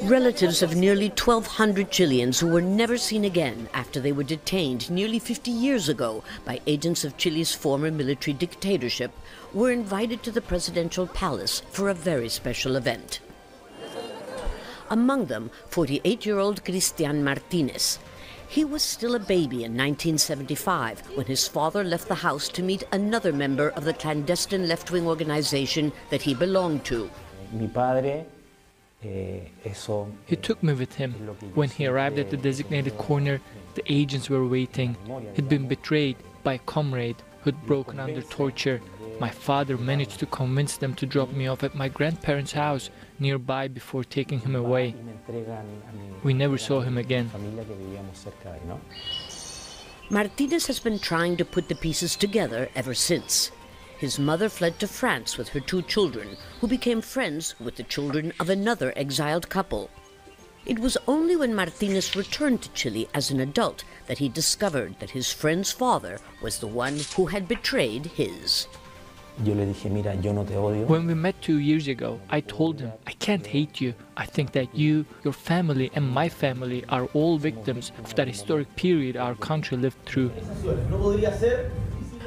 Relatives of nearly 1,200 Chileans who were never seen again after they were detained nearly 50 years ago by agents of Chile's former military dictatorship were invited to the presidential palace for a very special event. Among them, 48-year-old Cristian Martinez. He was still a baby in 1975 when his father left the house to meet another member of the clandestine left-wing organization that he belonged to. He took me with him. When he arrived at the designated corner, the agents were waiting. He'd been betrayed by a comrade who'd broken under torture. My father managed to convince them to drop me off at my grandparents' house nearby before taking him away. We never saw him again. Martinez has been trying to put the pieces together ever since. His mother fled to France with her 2 children, who became friends with the children of another exiled couple. It was only when Martinez returned to Chile as an adult that he discovered that his friend's father was the one who had betrayed his. When we met 2 years ago, I told him, I can't hate you. I think that you, your family, and my family are all victims of that historic period our country lived through.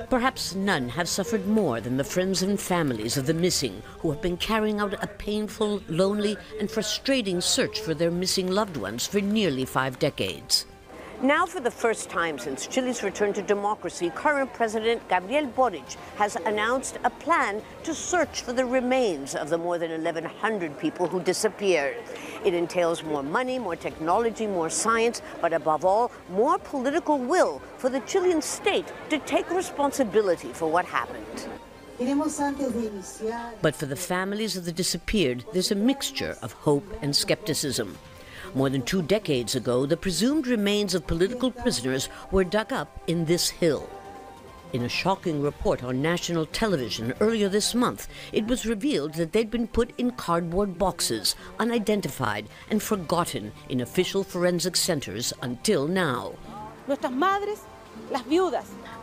Perhaps none have suffered more than the friends and families of the missing, who have been carrying out a painful, lonely, and frustrating search for their missing loved ones for nearly 5 decades. Now, for the first time since Chile's return to democracy, current President Gabriel Boric has announced a plan to search for the remains of the more than 1,100 people who disappeared. It entails more money, more technology, more science, but above all, more political will for the Chilean state to take responsibility for what happened. But for the families of the disappeared, there's a mixture of hope and skepticism. More than 2 decades ago, the presumed remains of political prisoners were dug up in this hill. In a shocking report on national television earlier this month, it was revealed that they'd been put in cardboard boxes, unidentified and forgotten in official forensic centers until now.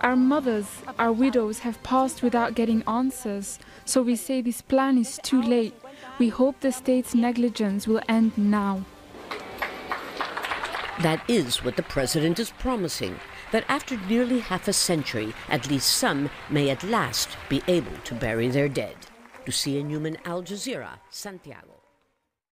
Our mothers, our widows have passed without getting answers, so we say this plan is too late. We hope the state's negligence will end now. That is what the president is promising, that after nearly half a century, at least some may at last be able to bury their dead. Lucia Newman, Al Jazeera, Santiago.